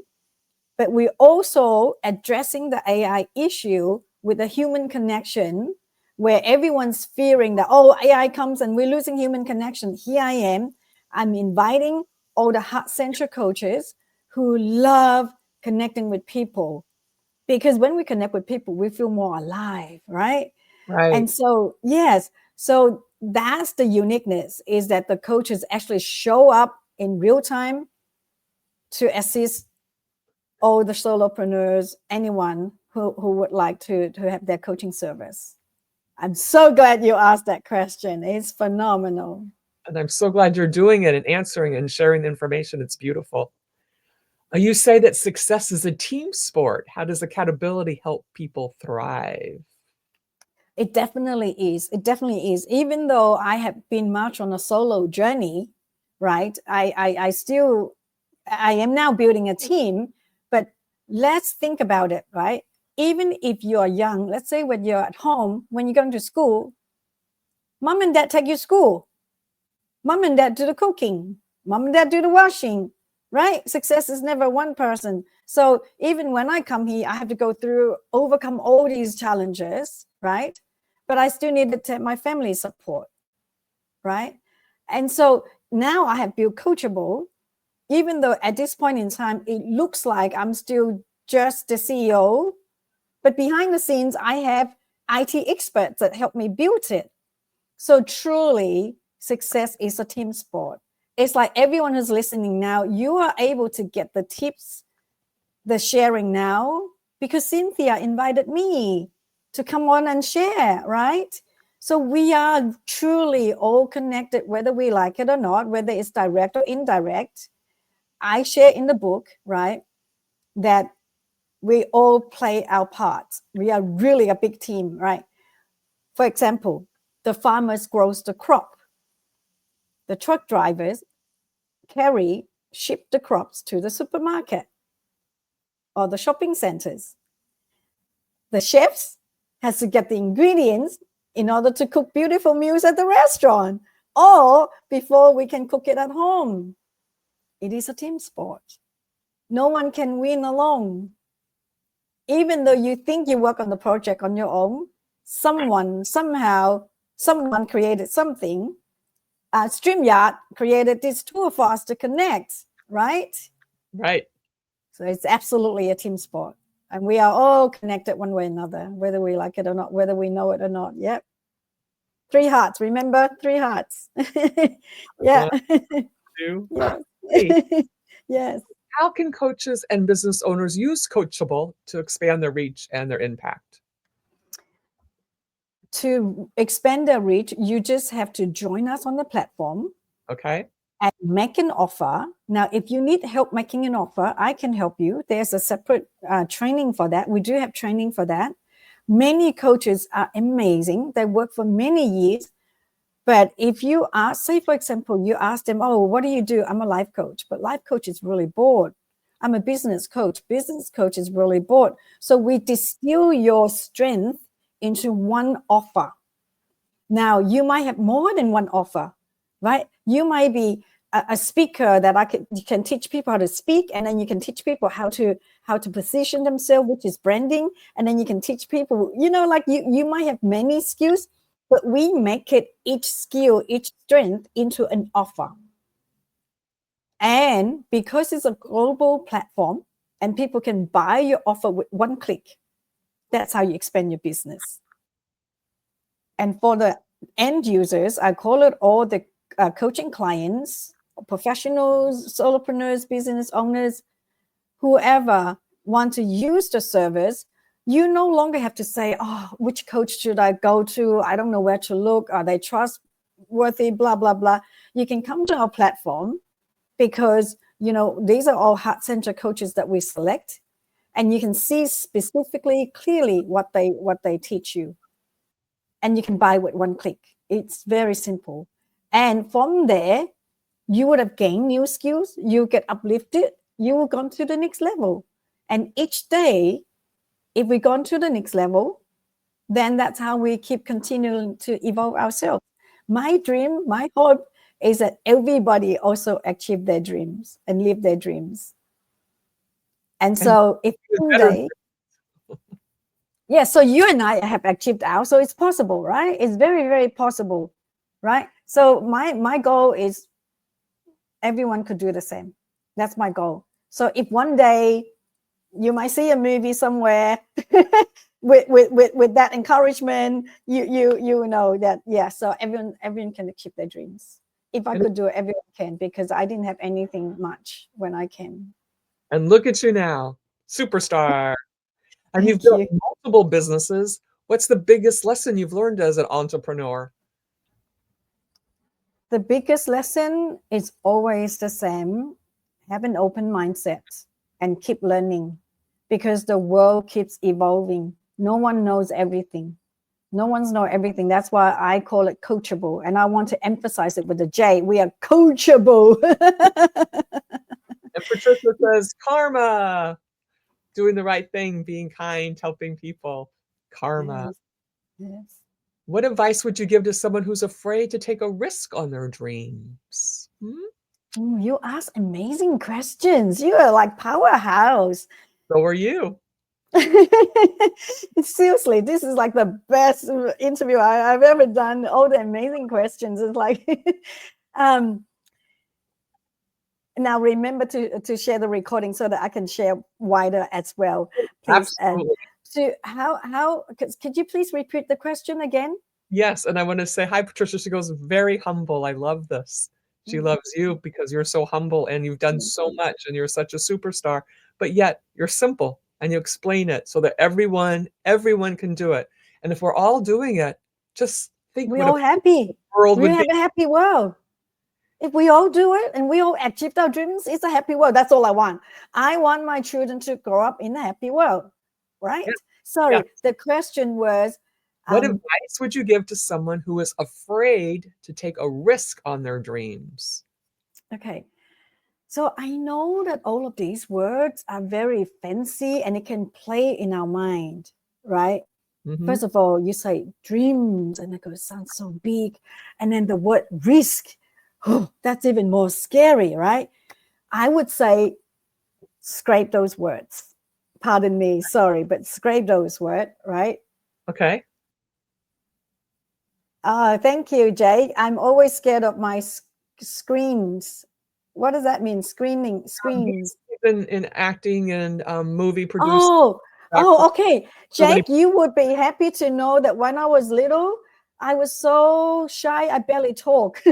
but we're also addressing the AI issue with a human connection where everyone's fearing that, oh, AI comes and we're losing human connection. Here I am. I'm inviting all the heart-centered coaches who love connecting with people, because when we connect with people, we feel more alive, right? Right. And so, yes, so that's the uniqueness, is that the coaches actually show up in real time to assist all the solopreneurs, anyone who would like to have their coaching service. I'm so glad you asked that question. It's phenomenal. And I'm so glad you're doing it and answering and sharing the information. It's beautiful. You say that success is a team sport. How does accountability help people thrive? It definitely is. It definitely is. Even though I have been much on a solo journey, right? I am now building a team, but let's think about it, right? Even if you're young, let's say when you're at home, when you're going to school, mom and dad take you to school. Mom and dad do the cooking. Mom and dad do the washing, right? Success is never one person. So even when I come here, I have to overcome all these challenges, right? But I still need to have my family support, right? And so now I have built Coachable, even though at this point in time, it looks like I'm still just the CEO, but behind the scenes, I have IT experts that help me build it. So truly, success is a team sport. It's like everyone who's listening now, you are able to get the tips, the sharing now, because Cynthia invited me to come on and share, right? So we are truly all connected, whether we like it or not, whether it's direct or indirect. I share in the book, right, that we all play our parts. We are really a big team, right? For example, the farmers grows the crop. The truck drivers ship the crops to the supermarket or the shopping centers. The chefs has to get the ingredients in order to cook beautiful meals at the restaurant, or before we can cook it at home. It is a team sport. No one can win alone. even though you think you work on the project on your own, someone created something. StreamYard created this tool for us to connect, right? Right. So it's absolutely a team sport. And we are all connected one way or another, whether we like it or not, whether we know it or not. Yep. 3Hearts. Remember 3Hearts? Yeah. 1, 2, Yes. 3. Yes. How can coaches and business owners use Coachable to expand their reach and their impact? To expand their reach, you just have to join us on the platform. Okay. And make an offer. Now, if you need help making an offer, I can help you. There's a separate training for that. We do have training for that. Many coaches are amazing. They work for many years. But if you ask, say, for example, you ask them, oh, what do you do? I'm a life coach, but life coach is really bored. I'm a business coach. Business coach is really bored. So we distill your strength into one offer. Now, you might have more than one offer, right? You might be a speaker that you can teach people how to speak, and then you can teach people how to position themselves, which is branding, and then you can teach people, like you might have many skills, but we make it each skill, each strength into an offer. And because it's a global platform and people can buy your offer with one click, that's how you expand your business. And for the end users, I call it all the coaching clients, professionals, solopreneurs, business owners, whoever want to use the service. You no longer have to say, oh, which coach should I go to? I don't know where to look. Are they trustworthy? Blah, blah, blah. You can come to our platform because, these are all heart center coaches that we select. And you can see specifically, clearly what they teach you. And you can buy with one click. It's very simple. And from there, you would have gained new skills. You get uplifted. You will go to the next level. And each day, if we go to the next level, then that's how we keep continuing to evolve ourselves. My dream, my hope is that everybody also achieve their dreams and live their dreams. And so if one day, yeah, so you and I have achieved ours, so it's possible, right? It's very, very possible, right? So my goal is everyone could do the same. That's my goal. So if one day you might see a movie somewhere with that encouragement, you know that, yeah, so everyone can achieve their dreams. If I could do it, everyone can, because I didn't have anything much when I came. And look at you now, superstar. And you've Thank built multiple businesses. What's the biggest lesson you've learned as an entrepreneur? The biggest lesson is always the same. Have an open mindset and keep learning, because the world keeps evolving. No one knows everything. No one's know everything. That's why I call it coachable. And I want to emphasize it with a J. We are coachable. And Patricia says, karma, doing the right thing, being kind, helping people, karma. Yes. What advice would you give to someone who's afraid to take a risk on their dreams? You ask amazing questions. You are like powerhouse. So are you. Seriously, this is like the best interview I've ever done. All the amazing questions. It's like, now remember to share the recording so that I can share wider as well, please. Absolutely. So could you please repeat the question again? Yes, and I want to say hi, Patricia. She goes, very humble. I love this. She loves you because you're so humble and you've done so much and you're such a superstar, but yet you're simple and you explain it so that everyone can do it. And if we're all doing it, just think we're all happy. We have a happy world. If we all do it and we all achieve our dreams, it's a happy world. That's all I want. I want my children to grow up in a happy world, right? Yeah. Sorry, the question was, what advice would you give to someone who is afraid to take a risk on their dreams? Okay. So I know that all of these words are very fancy and it can play in our mind, right? Mm-hmm. First of all, you say dreams and it sounds so big. And then the word risk, oh, that's even more scary, right? I would say scrape those words. Pardon me, sorry, but scrape those words, right? Okay. Thank you, Jake. I'm always scared of my screens. What does that mean? Screens. In acting and movie producing. Okay. So many- Jake, you would be happy to know that when I was little, I was so shy, I barely talk.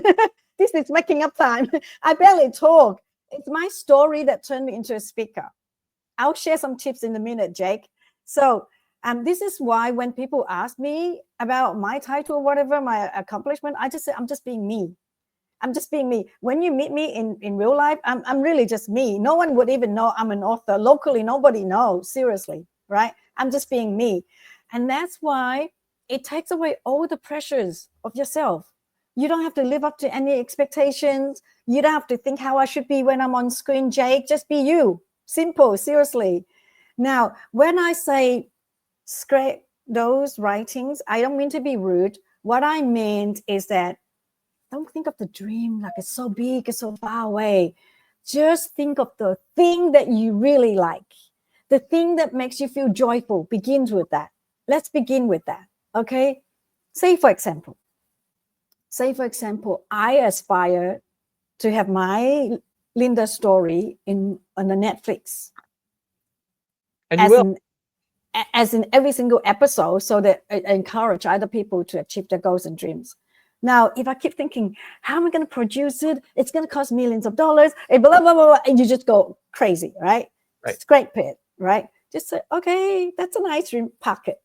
This is making up time. I barely talk. It's my story that turned me into a speaker. I'll share some tips in a minute, Jake. So this is why when people ask me about my title or whatever, my accomplishment, I just say, I'm just being me. I'm just being me. When you meet me in real life, I'm really just me. No one would even know I'm an author. Locally, nobody knows, seriously, right? I'm just being me. And that's why it takes away all the pressures of yourself. You don't have to live up to any expectations. You don't have to think how I should be when I'm on screen, Jake. Just be you. Simple, seriously. Now, when I say scrape those writings, I don't mean to be rude. What I meant is that don't think of the dream like it's so big, it's so far away. Just think of the thing that you really like, the thing that makes you feel joyful. Begins with that. Let's begin with that. Okay. Say for example, I aspire to have my Linda story on the Netflix. And you will. As in every single episode, so that I encourage other people to achieve their goals and dreams. Now, if I keep thinking, how am I going to produce it? It's going to cost millions of dollars, and blah, blah, blah, blah, and you just go crazy, right? Scrape it, right? Just say, okay, that's a nice dream, park it.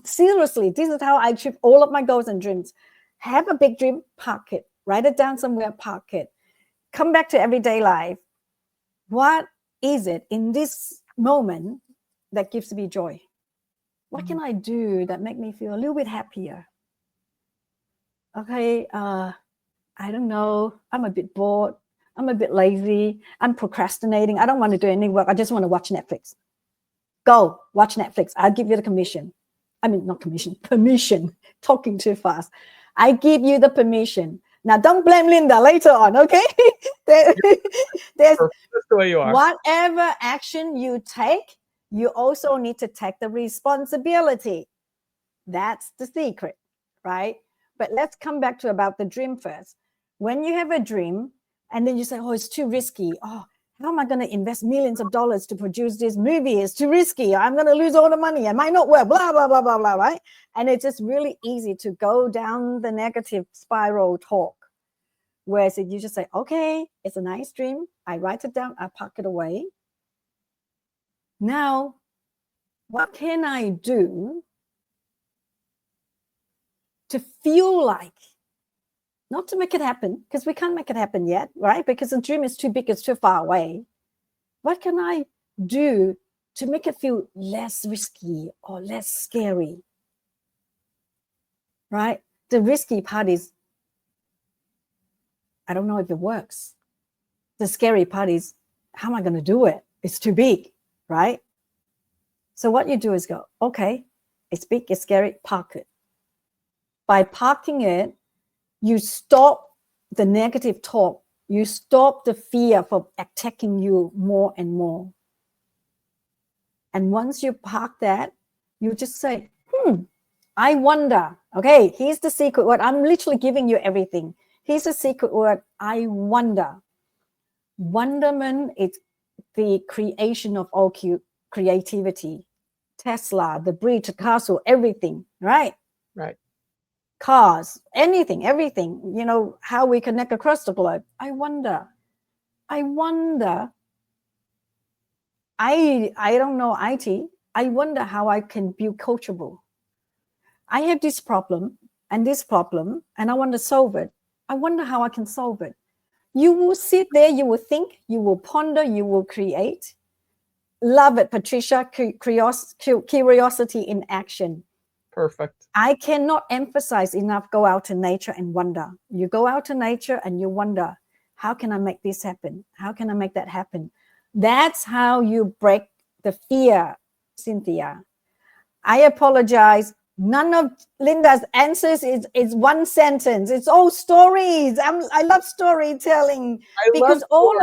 Seriously, this is how I achieve all of my goals and dreams. Have a big dream, park it. Write it down somewhere, park it. Come back to everyday life. What is it in this moment that gives me joy? What can I do that make me feel a little bit happier? Okay, I don't know. I'm a bit bored. I'm a bit lazy. I'm procrastinating. I don't want to do any work. I just want to watch Netflix. Go watch Netflix. I'll give you the commission. I mean, not commission, permission. Talking too fast. I give you the permission. Now, don't blame Linda later on, okay? There's That's the way you are. Whatever action you take, you also need to take the responsibility. That's the secret, right? But let's come back to about the dream first. When you have a dream and then you say, oh, it's too risky. Oh, how am I going to invest millions of dollars to produce this movie? It's too risky. I'm going to lose all the money. I might not work, blah, blah, blah, blah, blah, right? And it's just really easy to go down the negative spiral talk. Whereas if you just say, okay, it's a nice dream. I write it down. I pack it away. Now, what can I do to feel like, not to make it happen, because we can't make it happen yet, right? Because the dream is too big, it's too far away. What can I do to make it feel less risky or less scary, right? The risky part is, I don't know if it works. The scary part is, how am I going to do it? It's too big, right? So what you do is go, okay, it's big, it's scary, park it. By parking it, you stop the negative talk. You stop the fear from attacking you more and more. And once you park that, you just say, I wonder. Okay, here's the secret word. I'm literally giving you everything. Here's the secret word, I wonder. Wonderment is the creation of all creativity. Tesla, the bridge, the castle, everything, right? Right. Cars, anything, you know, how we connect across the globe. I wonder, I don't know IT. I wonder how I can build Coachjable. I have this problem, and I want to solve it. I wonder how I can solve it. You will sit there, you will think, you will ponder, you will create. Love it, Patricia. Curiosity in action. Perfect. I cannot emphasize enough, go out to nature and wonder. You go out to nature and you wonder, how can I make this happen? How can I make that happen? That's how you break the fear, Cynthia. I apologize. None of Linda's answers is one sentence. It's all stories. I love storytelling because all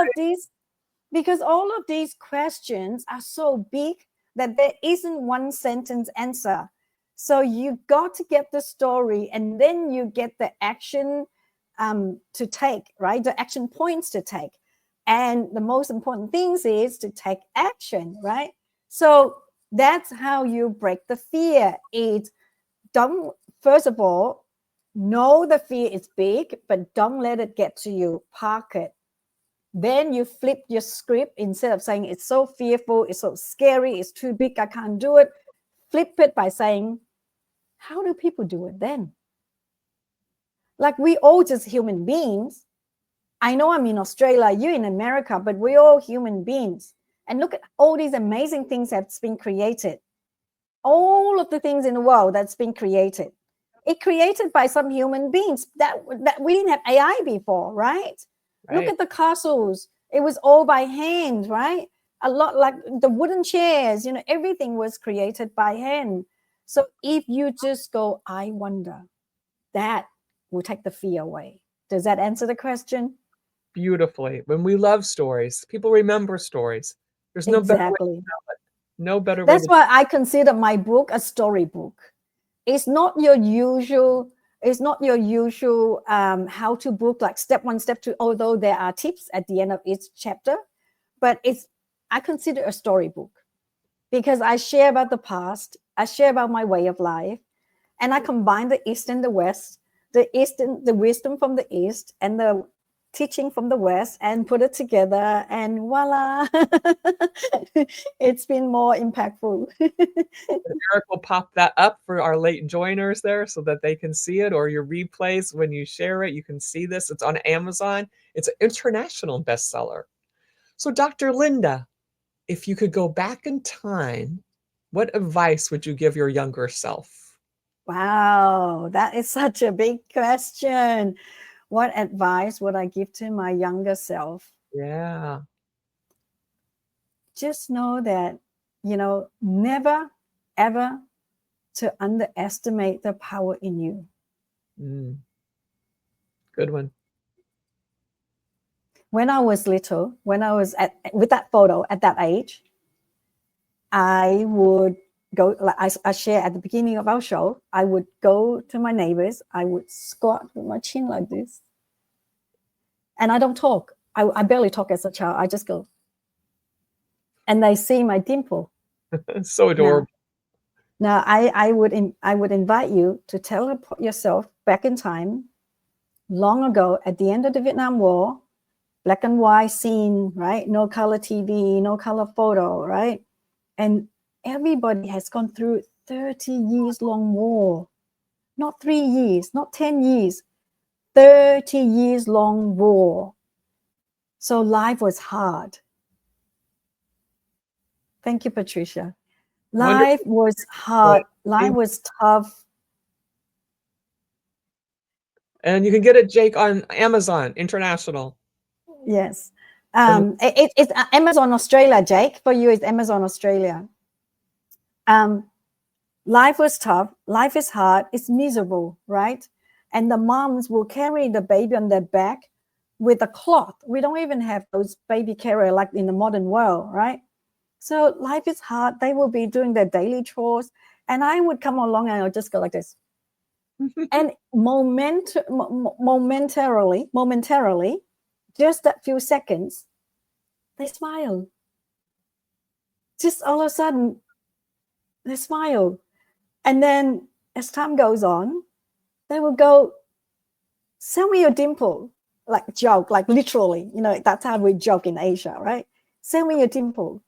of these questions are so big, that there isn't one sentence answer. So you got to get the story, and then you get the action to take, right? The action points to take. And the most important things is to take action, right? So that's how you break the fear. Don't, first of all, know the fear is big, but don't let it get to you. Park it. Then you flip your script. Instead of saying it's so fearful, it's so scary, it's too big, I can't do it. Flip it by saying, how do people do it then? Like, we all just human beings. I know I'm in Australia, you're in America, but we're all human beings. And look at all these amazing things that's been created. All of the things in the world that's been created. It created by some human beings that we didn't have AI before, right? Look at the castles. It was all by hand, right? A lot, like the wooden chairs, everything was created by hand. So if you just go, I wonder, that will take the fear away. Does that answer the question? Beautifully. When we love stories, people remember stories. There's no better way to tell it. No better way. That's why I consider my book a storybook. It's not your usual how-to book, like step 1, step 2, although there are tips at the end of each chapter. But I consider a storybook because I share about the past, I share about my way of life, and I combine the East and the West, the wisdom from the East and the teaching from the West, and put it together, and voila. It's been more impactful. Eric will pop that up for our late joiners there so that they can see it, or your replays when you share it, you can see this. It's on Amazon. It's an international bestseller. So Dr. Linda, if you could go back in time, what advice would you give your younger self? Wow, that is such a big question. What advice would I give to my younger self? Yeah. Just know that, never, ever to underestimate the power in you. Good one. When I was little, with that photo at that age, I would go, like I share at the beginning of our show, I would go to my neighbors, I would squat with my chin like this. And I don't talk. I barely talk as a child. I just go. And they see my dimple. So adorable. Now I would invite you to teleport yourself back in time, long ago, at the end of the Vietnam War, black and white scene, right? No color TV, no color photo, right? And everybody has gone through 30 years long war. Not 3 years, not 10 years, 30 years long war. So life was hard. Thank you, Patricia. Life was hard. Life was tough. And you can get it, Jake, on Amazon International. Yes. It's Amazon Australia, Jake. For you, it's Amazon Australia. Life was tough. Life is hard. It's miserable, right? And the moms will carry the baby on their back with a cloth. We don't even have those baby carrier like in the modern world, right? So life is hard. They will be doing their daily chores. And I would come along and I'll just go like this. And momentarily, just that few seconds, they smile. Just all of a sudden, they smile. And then as time goes on, they will go, send me your dimple. Like joke, like literally, that's how we joke in Asia, right? Send me your dimple.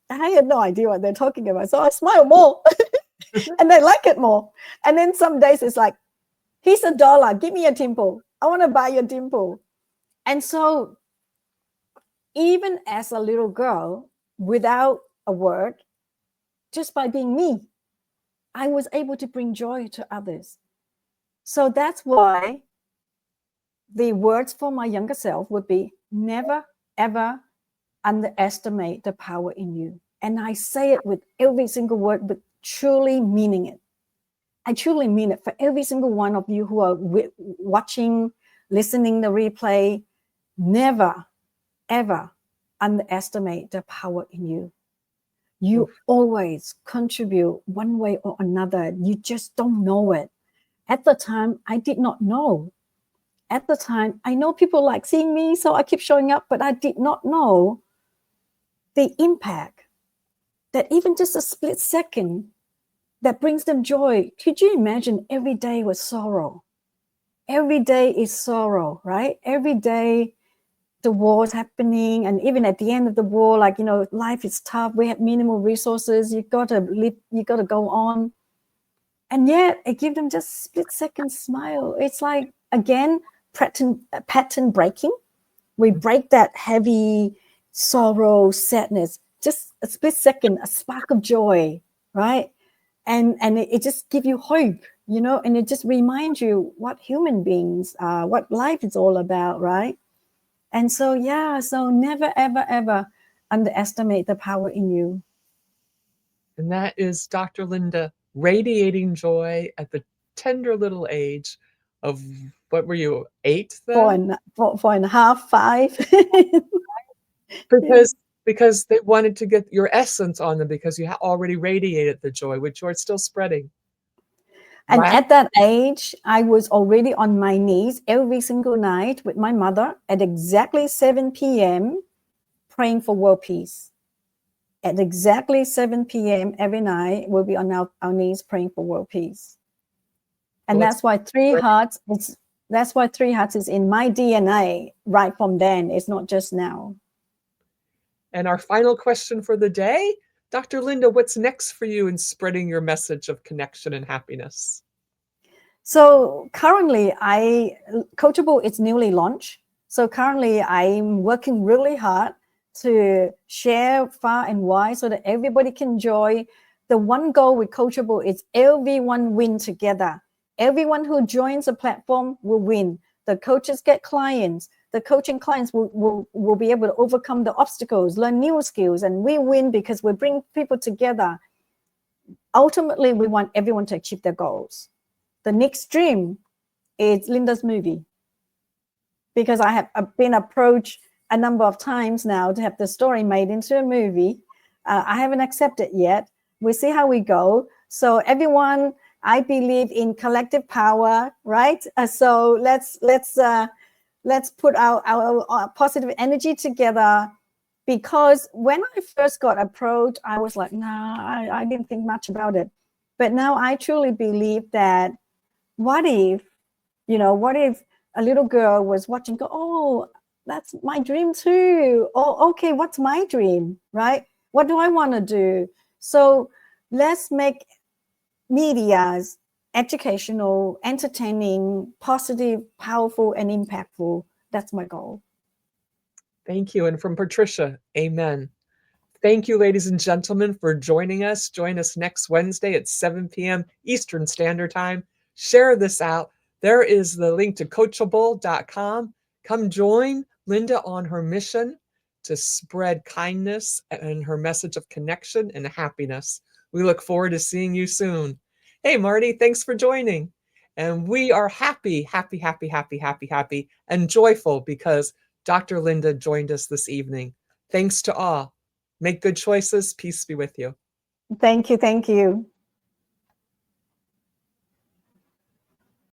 I had no idea what they're talking about. So I smile more and they like it more. And then some days it's like, here's $1, give me a dimple. I want to buy your dimple. And so even as a little girl, without a word, just by being me, I was able to bring joy to others. So that's why the words for my younger self would be, never, ever underestimate the power in you. And I say it with every single word, but truly meaning it. I truly mean it for every single one of you who are watching, listening the replay. Never, ever underestimate the power in you. You Oof. always contribute one way or another. You just don't know it. At the time, I did not know. At the time, I know people like seeing me, so I keep showing up, but I did not know the impact that even just a split second that brings them joy. Could you imagine every day was sorrow? Every day is sorrow, right? Every day the war is happening, and even at the end of the war, like, life is tough. We have minimal resources. You got to live, you got to go on. And yet it gives them just split second smile. It's like, again, pattern breaking. We break that heavy sorrow, sadness, just a split second, a spark of joy, right? And it just gives you hope, and it just reminds you what human beings are, what life is all about, right? And so, so never, ever, ever underestimate the power in you. And that is Dr. Linda radiating joy at the tender little age of, what were you, 8 then? 4.5, 5. Because they wanted to get your essence on them, because you already radiated the joy, which you're still spreading. And Right? at that age, I was already on my knees every single night with my mother at exactly 7 p.m. praying for world peace. At exactly 7 p.m. every night, we'll be on our knees praying for world peace. And Well, that's why 3Hearts is in my DNA right from then. It's not just now. And our final question for the day, Dr. Linda, what's next for you in spreading your message of connection and happiness? So currently, Coachjable is newly launched. So currently, I'm working really hard to share far and wide so that everybody can enjoy. The one goal with Coachjable is everyone win together. Everyone who joins the platform will win. The coaches get clients. The coaching clients will be able to overcome the obstacles, learn new skills, and we win because we bring people together. Ultimately, we want everyone to achieve their goals. The next dream is Linda's movie, because I have been approached a number of times now to have the story made into a movie. I haven't accepted yet. We'll see how we go. So everyone, I believe in collective power, right? So let's put our positive energy together. Because when I first got approached, I was like, nah, I didn't think much about it. But now I truly believe that what if a little girl was watching, go, oh, that's my dream too. Oh, okay, what's my dream, right? What do I want to do? So let's make medias educational, entertaining, positive, powerful, and impactful. That's my goal. Thank you. And from Patricia, amen. Thank you, ladies and gentlemen, for joining us. Join us next Wednesday at 7 p.m. Eastern Standard Time. Share this out. There is the link to coachable.com. Come join Linda on her mission to spread kindness and her message of connection and happiness. We look forward to seeing you soon. Hey, Marty, thanks for joining. And we are happy, happy, happy, happy, happy, happy, and joyful because Dr. Linda joined us this evening. Thanks to all. Make good choices. Peace be with you. Thank you. Thank you.